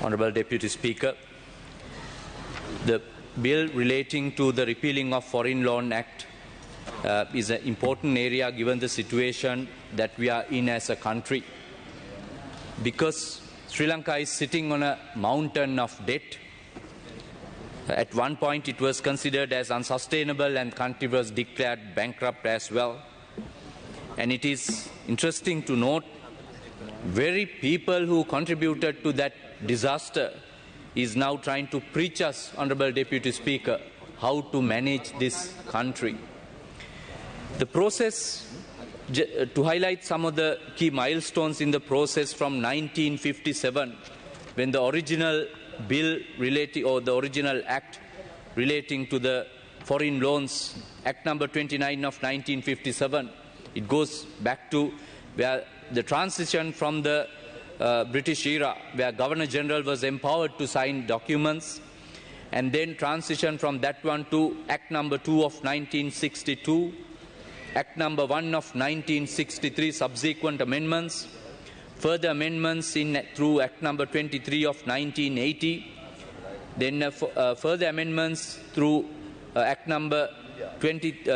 Honourable Deputy Speaker, the bill relating to the repealing of Foreign Loan Act is an important area given the situation that we are in as a country. Because Sri Lanka is sitting on a mountain of debt. At one point it was considered as unsustainable and country was declared bankrupt as well. And it is interesting to note, very people who contributed to that disaster is now trying to preach us, Honourable Deputy Speaker, how to manage this country. The process, to highlight some of the key milestones in the process from 1957, when the original bill relating, or the original act relating to the foreign loans, Act number 29 of 1957, it goes back to where the transition from the British era, where Governor-General was empowered to sign documents, and then transition from that one to Act number 2 of 1962, Act number 1 of 1963, subsequent amendments, further amendments through Act number 23 of 1980, then further amendments through Act number 20,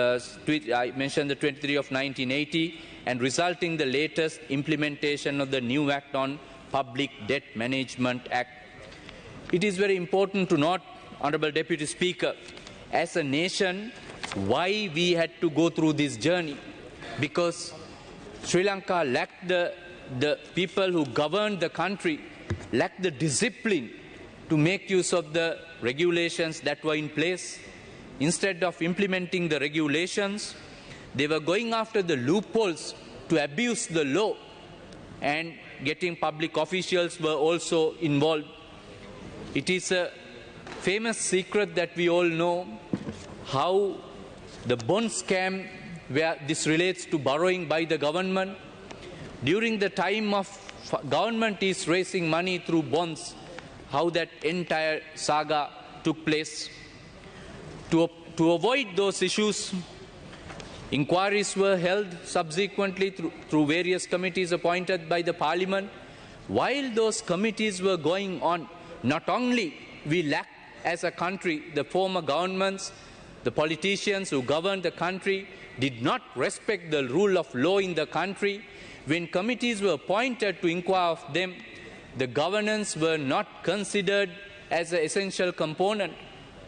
I mentioned the 23 of 1980, and resulting the latest implementation of the new Act on Public Debt Management Act. It is very important to note, Honourable Deputy Speaker, as a nation, why we had to go through this journey. Because Sri Lanka lacked the people who governed the country, lacked the discipline to make use of the regulations that were in place. Instead of implementing the regulations, they were going after the loopholes to abuse the law, and getting public officials were also involved. It is a famous secret that we all know how the bond scam, where this relates to borrowing by the government. During the time of government is raising money through bonds, how that entire saga took place. To avoid those issues, inquiries were held subsequently through various committees appointed by the Parliament. While those committees were going on, not only we lacked as a country, the former governments, the politicians who governed the country did not respect the rule of law in the country. When committees were appointed to inquire of them, the governance were not considered as an essential component.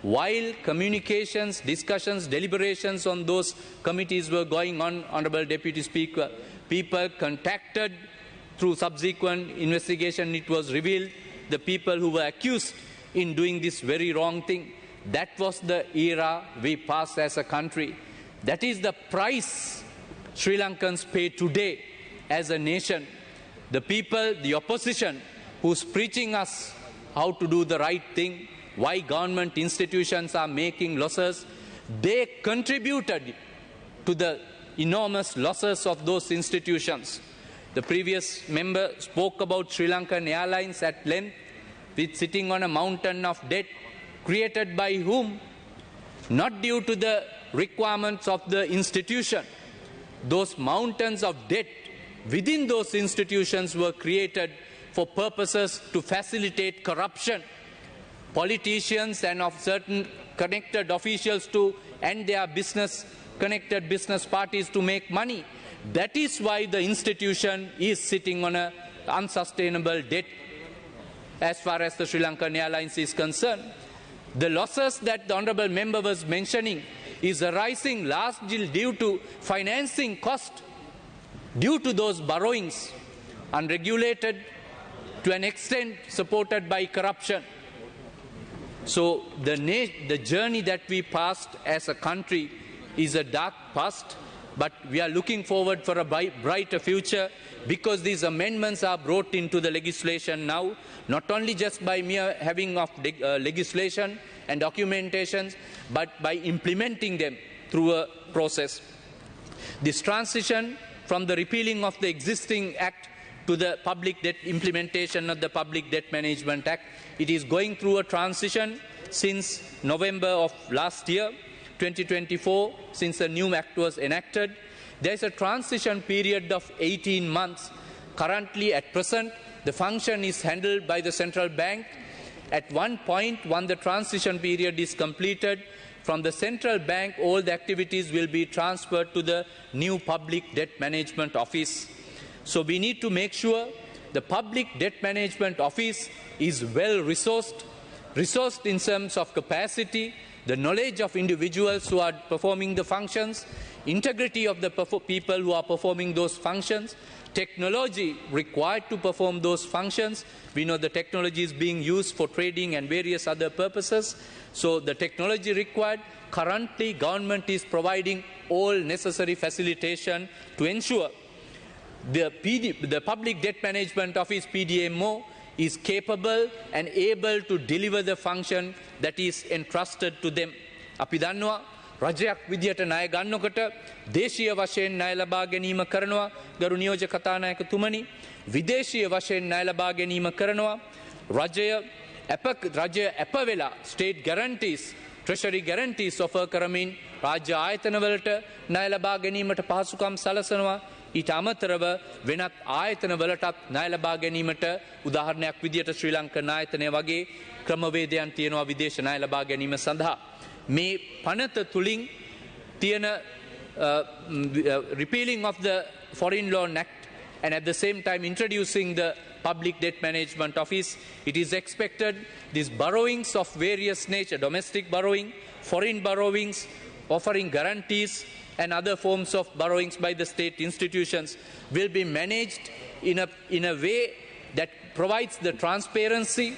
While communications, discussions, deliberations on those committees were going on, Honourable Deputy Speaker, people contacted through subsequent investigation, it was revealed the people who were accused in doing this very wrong thing. That was the era we passed as a country. That is the price Sri Lankans pay today as a nation. The people, the opposition, who's preaching us how to do the right thing, why government institutions are making losses, they contributed to the enormous losses of those institutions. The previous member spoke about Sri Lankan Airlines at length, with sitting on a mountain of debt, created by whom? Not due to the requirements of the institution. Those mountains of debt within those institutions were created for purposes to facilitate corruption. Politicians and of certain connected officials to and their connected business parties to make money. That is why the institution is sitting on an unsustainable debt as far as the Sri Lankan Airlines is concerned. The losses that the Honourable Member was mentioning is arising largely due to financing cost, due to those borrowings, unregulated, to an extent supported by corruption. So the journey that we passed as a country is a dark past, but we are looking forward for a brighter future, because these amendments are brought into the legislation now, not only just by mere having of legislation and documentations, but by implementing them through a process. This transition from the repealing of the existing act to the public debt implementation of the Public Debt Management Act, it is going through a transition since November of last year, 2024, since the new act was enacted. There is a transition period of 18 months. Currently, at present, the function is handled by the central bank. At one point, when the transition period is completed, from the central bank, all the activities will be transferred to the new Public Debt Management Office. So we need to make sure the Public Debt Management Office is well resourced in terms of capacity, the knowledge of individuals who are performing the functions, integrity of the people who are performing those functions, technology required to perform those functions. We know the technology is being used for trading and various other purposes. So the technology required, currently government is providing all necessary facilitation to ensure the Public Debt Management Office, PDMO, is capable and able to deliver the function that is entrusted to them. අපි දන්නවා රජයක් විදියට ණය ගන්නකොට දේශීය වශයෙන් ණය ලබා ගැනීම කරනවා ගරු නියෝජ්‍ය කතානායකතුමනි විදේශීය වශයෙන් ණය ලබා ගැනීම කරනවා රජය අප වෙලා state guarantees treasury guarantees offer කරමින් රාජ්‍ය ආයතනවලට ණය ලබා ගැනීමට පහසුකම් සලසනවා ඊට අමතරව වෙනත් ආයතනවලටත් ණය ලබා ගැනීමට උදාහරණයක් විදියට ශ්‍රී ලංකන් ආයතනය වගේ ක්‍රමවේදයන් තියෙනවා විදේශ ණය ලබා ගැනීම සඳහා මේ පනත තුලින් තියෙන repealing of the Foreign Loan Act and at the same time introducing the Public Debt Management Office, it is expected these borrowings of various nature, domestic borrowing, foreign borrowings, offering guarantees and other forms of borrowings by the state institutions will be managed in a way that provides the transparency,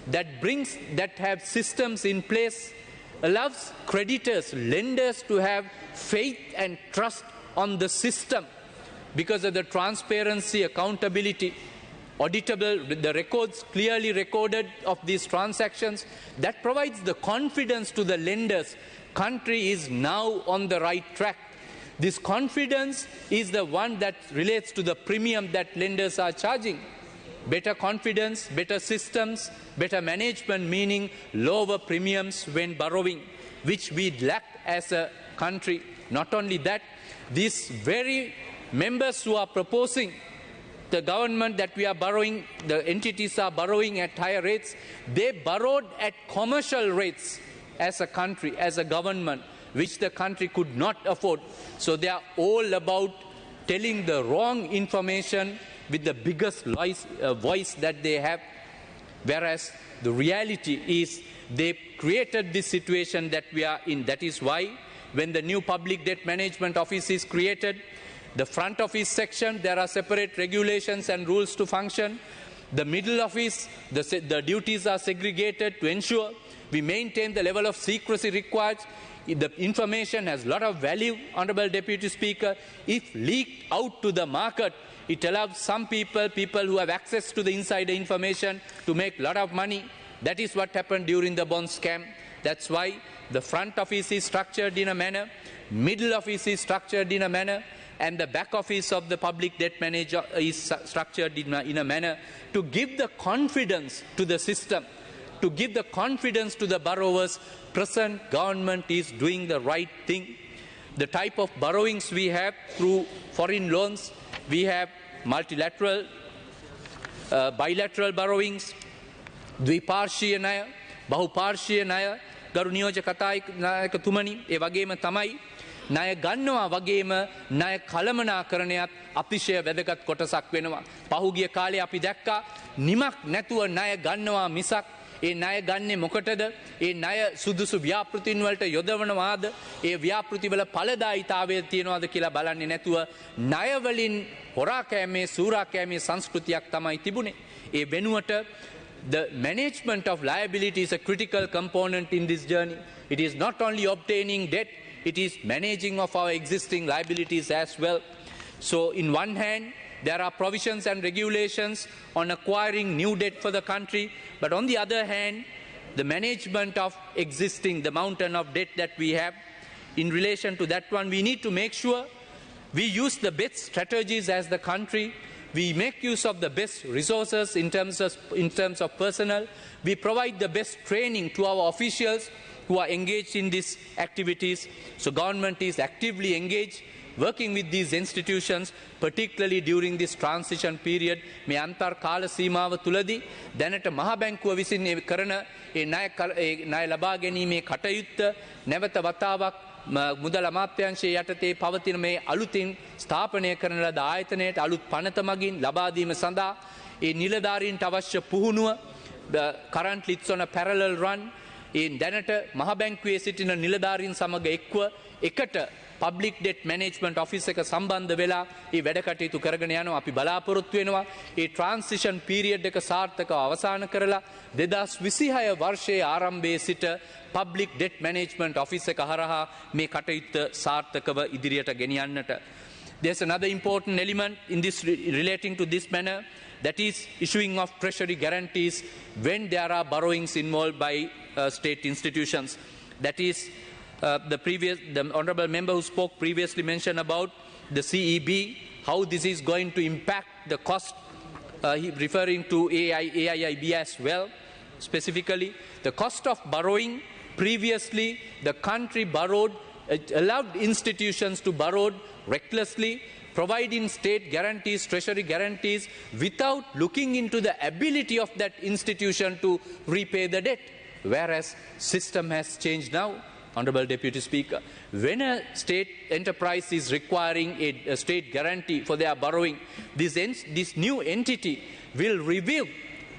that have systems in place, allows creditors, lenders to have faith and trust on the system because of the transparency, accountability, auditable, the records clearly recorded of these transactions, that provides the confidence to the lenders. Country is now on the right track. This confidence is the one that relates to the premium that lenders are charging. Better confidence, better systems, better management, meaning lower premiums when borrowing, which we lack as a country. Not only that, these very members who are proposing the government that we are borrowing, the entities are borrowing at higher rates, they borrowed at commercial rates as a country, as a government, which the country could not afford. So they are all about telling the wrong information with the biggest voice that they have, whereas the reality is they created this situation that we are in. That is why when the new Public Debt Management Office is created, the front office section, there are separate regulations and rules to function. The middle office, the duties are segregated to ensure we maintain the level of secrecy required. The information has a lot of value, Honourable Deputy Speaker. If leaked out to the market, it allows some people who have access to the insider information to make a lot of money. That is what happened during the bond scam. That's why the front office is structured in a manner, middle office is structured in a manner, and the back office of the public debt manager is structured in a manner to give the confidence to the system, to give the confidence to the borrowers. Present government is doing the right thing. The type of borrowings we have through foreign loans, we have multilateral, bilateral borrowings, ද්විපාර්ශ්වීය ණය, බහුපාර්ශ්වීය ණය, ගරු නියෝජ්‍ය කතානායකතුමනි, ඒ වගේම තමයි ණය ගන්නවා වගේම ණය කළමනාකරණයත් අතිශය වැදගත් කොටසක් වෙනවා. පහුගිය කාලේ අපි දැක්කා නිමක් නැතුව ණය ගන්නවා මිසක් ඒ ණය ගන්නේ මොකටද? ඒ ණය සුදුසු ව්‍යාපෘතින් වලට යොදවනවාද? ඒ ව්‍යාපෘතිවල ඵලදායීතාවය තියනවාද කියලා බලන්නේ නැතුව ණය වලින් හොරා කෑමේ සූරා කෑමේ සංස්කෘතියක් තමයි තිබුණේ. ඒ වෙනුවට the management of liability is a critical component in this journey. It is not only obtaining debt, it is managing of our existing liabilities as well. So in one hand, there are provisions and regulations on acquiring new debt for the country, but on the other hand, the management of existing, the mountain of debt that we have, in relation to that one, we need to make sure we use the best strategies as the country. We make use of the best resources in terms of personnel. We provide the best training to our officials who are engaged in these activities. So government is actively engaged working with these institutions, particularly during this transition period, මේ අන්තර් කාල සීමාව තුලදී දැනට මහා බැංකුව විසින් කරන ඒ ණය ලබා ගැනීමේ කටයුත්ත නැවත වතාවක් මුදල් අමාත්‍යාංශයේ යටතේ පවතින මේ අලුතින් ස්ථාපනය කරන ලද ආයතනයට අලුත් පනත මගින් ලබා දීම සඳහා ඒ නිලධාරීන්ට අවශ්‍ය පුහුණුව currently it's on a parallel run දැනට මහ බැංකුවේ සිටින නිලධාරීන් සමග එක්ව එකට public debt management office එක සම්බන්ධ වෙලා මේ වැඩ කටයුතු කරගෙන යනවා. අපි බලාපොරොත්තු වෙනවා මේ transition period එක සාර්ථකව අවසන් කරලා 2026 වර්ෂයේ ආරම්භයේ සිට public debt management office එක හරහා මේ කටයුත්ත සාර්ථකව ඉදිරියට ගෙනියන්නට. There's another important element in this relating to this manner, that is issuing of treasury guarantees when there are borrowings involved by state institutions. That is the honourable member who spoke previously mentioned about the CEB, how this is going to impact the cost, referring to AIIB as well. Specifically, the cost of borrowing, previously the country borrowed, allowed institutions to borrow recklessly, providing state guarantees, treasury guarantees, without looking into the ability of that institution to repay the debt. Whereas system has changed now, Honourable Deputy Speaker. When a state enterprise is requiring a state guarantee for their borrowing, this new entity will review.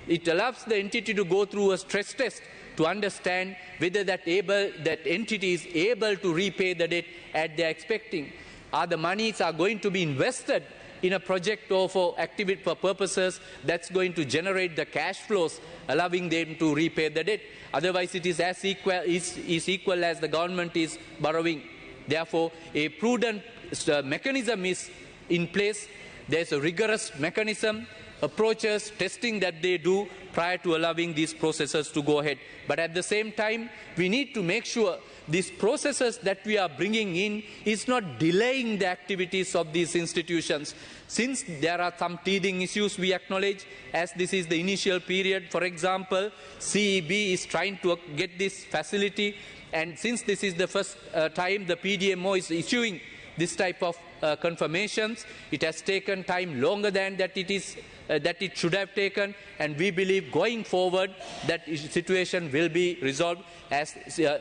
It allows the entity to go through a stress test to understand whether that entity is able to repay the debt as they are expecting. Are the monies are going to be invested in a project or for activity for purposes that's going to generate the cash flows, allowing them to repay the debt. Otherwise, it is as equal as the government is borrowing. Therefore, a prudent mechanism is in place. There's a rigorous mechanism, approaches, testing that they do prior to allowing these processes to go ahead. But at the same time, we need to make sure these processes that we are bringing in is not delaying the activities of these institutions. Since there are some teething issues we acknowledge, as this is the initial period. For example, CEB is trying to get this facility, and since this is the first time the PDMO is issuing this type of confirmations, it has taken time longer than that it should have taken, and we believe going forward that situation will be resolved as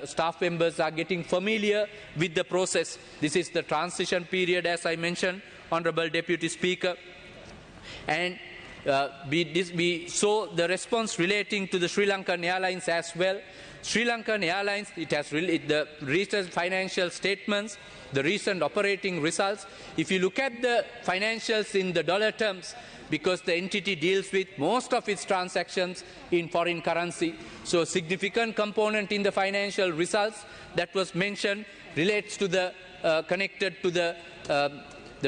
staff members are getting familiar with the process. This is the transition period, as I mentioned, Honourable Deputy Speaker, and we saw the response relating to the Sri Lankan Airlines as well. Sri Lankan Airlines, it has the recent financial statements, the recent operating results. If you look at the financials in the dollar terms, because the entity deals with most of its transactions in foreign currency, so a significant component in the financial results that was mentioned relates to the connected to the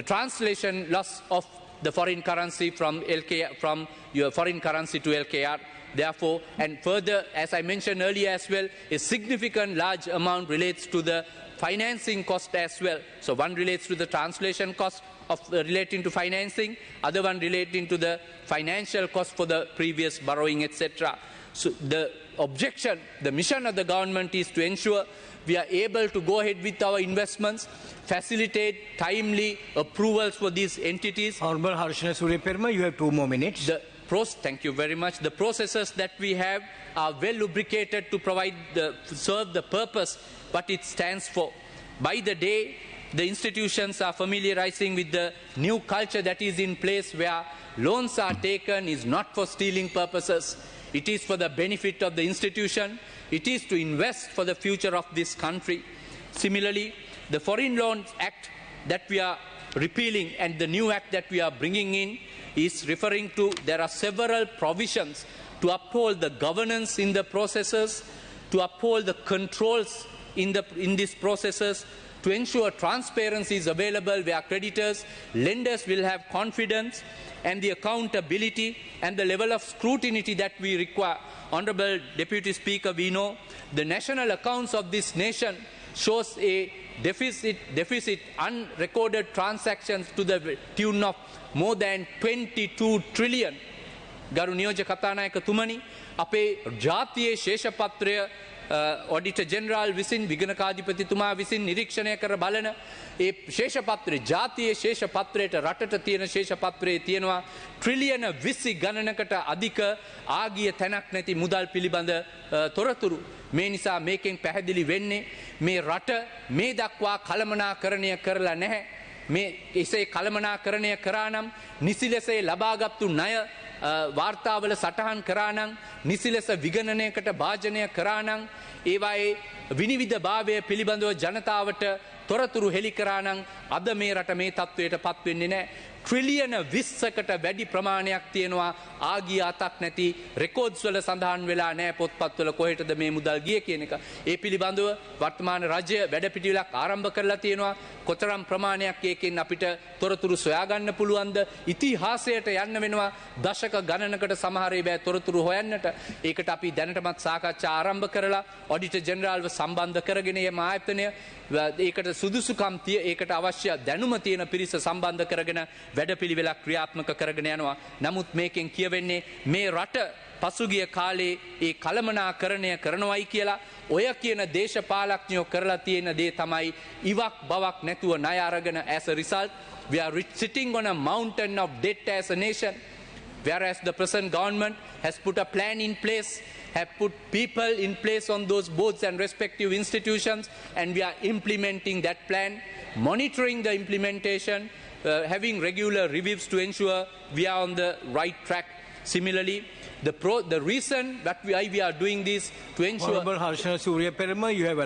translation loss of the foreign currency from your foreign currency to LKR. Therefore, and further, as I mentioned earlier as well, a significant large amount relates to the financing cost as well. So one relates to the translation cost of relating to financing, other one relating to the financial cost for the previous borrowing, etc. So the objection, the mission of the government is to ensure we are able to go ahead with our investments, facilitate timely approvals for these entities. Honourable Harshana Suryaperma, you have 2 more minutes. Thank you very much. The processes that we have are well lubricated to serve the purpose what it stands for. By the day, the institutions are familiarizing with the new culture that is in place, where loans are taken is not for stealing purposes. It is for the benefit of the institution. It is to invest for the future of this country. Similarly, the Foreign Loans Act that we are repealing and the new act that we are bringing in is referring to, there are several provisions to uphold the governance in the processes, to uphold the controls in these processes, to ensure transparency is available where creditors, lenders will have confidence, and the accountability and the level of scrutiny that we require. Honourable Deputy Speaker, we know the national accounts of this nation shows a deficit unrecorded transactions to the tune of more than 22 trillion. ගරු නියෝජ්‍ය කතානායකතුමනි, අපේ ජාතියේ ශේෂපත්‍රය auditor general විසින් විගණකාධිපතිතුමා විසින් නිරීක්ෂණය කර බලන ඒ ශේෂපත්‍රය ජාතියේ ශේෂපත්‍රයට රටට තියෙන ශේෂපත්‍රයේ තියෙනවා ට්‍රිලියන 20 ගණනකට අධික ආගිය තැනක් නැති මුදල් පිළිබඳ තොරතුරු. මේ නිසා මේකෙන් පැහැදිලි වෙන්නේ මේ රට මේ දක්වා කළමනාකරණය කරලා නැහැ. මේ එසේ කළමනාකරණය කරා නම් නිසි ලෙස ලබාගත්තු ණය වාර්තාවල සටහන් කරා නම් නිසි ලෙස විගණනයකට භාජනය කරා නම් ඒවායේ විනිවිද භාවය පිළිබඳව ජනතාවට තොරතුරු හෙළි කරා නම් අද මේ රට මේ තත්ත්වයට පත් වෙන්නේ නැහැ. ට්‍රිලියන 20කට වැඩි ප්‍රමාණයක් තියෙනවා ආගිය අතක් නැති රෙකෝඩ්ස් වල සඳහන් වෙලා නැහැ පොත්පත්වල කොහෙටද මේ මුදල් ගියේ කියන එක. ඒ පිළිබඳව වර්තමාන රජය වැඩපිළිවෙලක් ආරම්භ කරලා තියෙනවා. කොතරම් ප්‍රමාණයක් ඒකෙන් අපිට තොරතුරු සොයා ගන්න පුළුවන්ද? ඉතිහාසයට යන්න වෙනවා දශක ගණනකට සමහර ඒවා තොරතුරු හොයන්නට. ඒකට අපි දැනටමත් සාකච්ඡා ආරම්භ කරලා ඔඩිටර් ජෙනරාල්ව සම්බන්ධ කරගෙන මේ ආයතනය ඒකට සුදුසුකම් ඒකට අවශ්‍ය දැනුම තියෙන පිරිස සම්බන්ධ කරගෙන වැඩපිළිවෙලක් ක්‍රියාත්මක කරගෙන යනවා. නමුත් මේකෙන් කියවෙන්නේ මේ රට පසුගිය කාලේ ඒ කළමනාකරණය කරනවයි කියලා ඔය කියන දේශපාලඥයෝ කරලා තියෙන දේ තමයි ඉවක් බවක් නැතුව ණය අරගෙන as a result we are sitting on a mountain of debt as a nation, whereas the present government has put a plan in place, have put people in place on those boards and respective institutions, and we are implementing that plan, monitoring the implementation, having regular reviews to ensure we are on the right track. Similarly, the reason that why we are doing this to ensure... Honorable Harshana Surya Perma, you have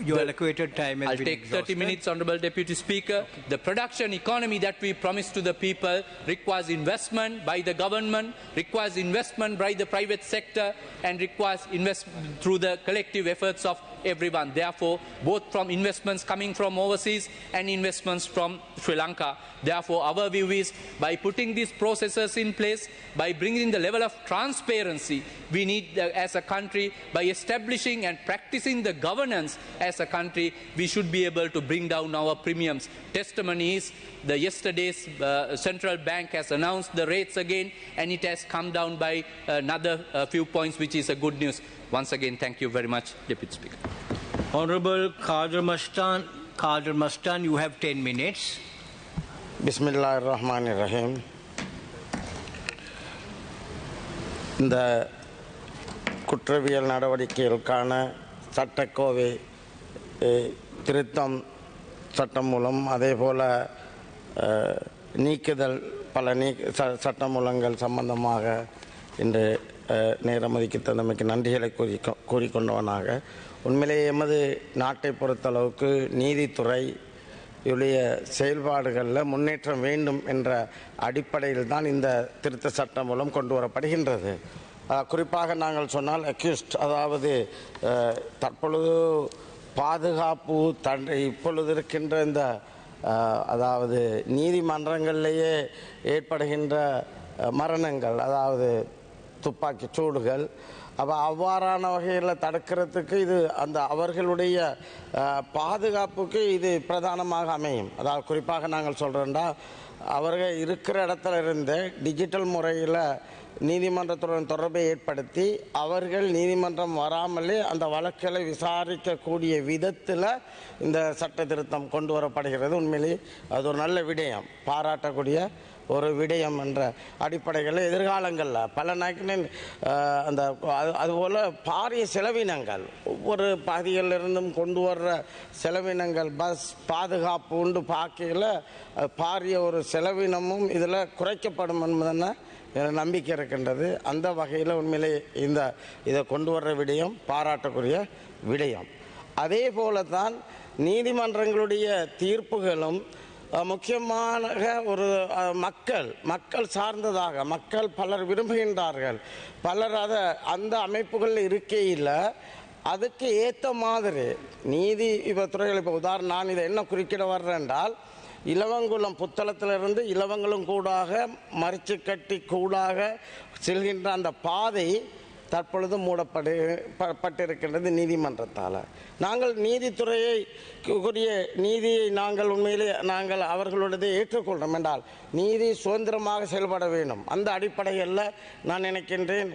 your allocated time has I'll been take 30 exhausted. minutes, Honorable Deputy Speaker. Okay. The production economy that we promise to the people requires investment by the government, requires investment by the private sector, and requires investment through the collective efforts of everyone. Therefore, both from investments coming from overseas and investments from Sri Lanka. Therefore, our view is by putting these processes in place, by bringing the level of transparency we need as a country, by establishing and practicing the governance as a country, we should be able to bring down our premiums. Testimony is yesterday's central bank has announced the rates again, and it has come down by another few points, which is a good news. Once again, thank you very much, Deputy Speaker. Honorable Kader Mastan, you have 10 minutes. Bismillahirrahmanirrahim. இந்த குற்றவியல் நடவடிக்கைகளுக்கான சட்டக்கோவை திருத்தம் சட்டம் மூலம் அதேபோல நீக்குதல் பல சட்டமூலங்கள் சம்பந்தமாக இன்று நேரம் ஒதுக்கி தந்தமைக்கு நன்றிகளை கூறிக்கொண்டவனாக உண்மையிலேயே எமது நாட்டை பொறுத்தளவுக்கு நீதித்துறை செயல்பாடுகளில் முன்னேற்றம் வேண்டும் என்ற அடிப்படையில் தான் இந்த திருத்த சட்டம் மூலம் கொண்டு வரப்படுகின்றது. குறிப்பாக நாங்கள் சொன்னால் அக்யூஸ்ட், அதாவது தற்பொழுது பாதுகாப்பு இப்பொழுது இருக்கின்ற இந்த அதாவது நீதிமன்றங்களிலேயே ஏற்படுகின்ற மரணங்கள், அதாவது துப்பாக்கி சூடுகள், அப்போ அவ்வாறான வகையில் தடுக்கிறதுக்கு இது அந்த அவர்களுடைய பாதுகாப்புக்கு இது பிரதானமாக அமையும். அதாவது குறிப்பாக நாங்கள் சொல்கிறோம்னா அவர்கள் இருக்கிற இடத்துல இருந்து டிஜிட்டல் முறையில் நீதிமன்றத்துடன் தொடர்பை ஏற்படுத்தி அவர்கள் நீதிமன்றம் வராமலே அந்த வழக்குகளை விசாரிக்கக்கூடிய விதத்தில் இந்த சட்ட திருத்தம் கொண்டு வரப்படுகிறது. உண்மையிலே அது ஒரு நல்ல விடயம், பாராட்டக்கூடிய ஒரு விடயம் என்ற அடிப்படைகளில் எதிர்காலங்களில் பல நாட்களில் அந்த அதுபோல் பாரிய செலவினங்கள் ஒவ்வொரு பகுதிகளிலிருந்தும் கொண்டு வர்ற செலவினங்கள், பஸ் பாதுகாப்பு உண்டு பார்க்கையில் பாரிய ஒரு செலவினமும் இதில் குறைக்கப்படும் என்பதன நம்பிக்கை இருக்கின்றது. அந்த வகையில் உண்மையிலே இதை கொண்டு வர்ற விடயம் பாராட்டக்கூடிய விடயம். அதே போல தான் நீதிமன்றங்களுடைய தீர்ப்புகளும் முக்கியமான ஒரு மக்கள் சார்ந்ததாக மக்கள் பலர் விரும்புகின்றார்கள். பலர் அந்த அமைப்புகளில் இருக்கையில் அதுக்கு ஏற்ற மாதிரி நீதி துறைகள் இப்போ உதாரணம் நான் இதை என்ன குறிக்கிட வர்றேன் என்றால், இலவங்குளம் புத்தளத்திலிருந்து இலவங்குளம் கூடாக மறிச்சு கட்டி கூடாக செல்கின்ற அந்த பாதை தற்பொழுது மூடப்பட்டிருக்கின்றது நீதிமன்றத்தால். நாங்கள் நீதித்துறையை நீதியை நாங்கள் உண்மையிலே நாங்கள் அவர்களுடைய ஏற்றுக்கொள்கிறோம் என்றால் நீதி சுதந்திரமாக செயல்பட வேண்டும். அந்த அடிப்படையில் நான் நினைக்கின்றேன்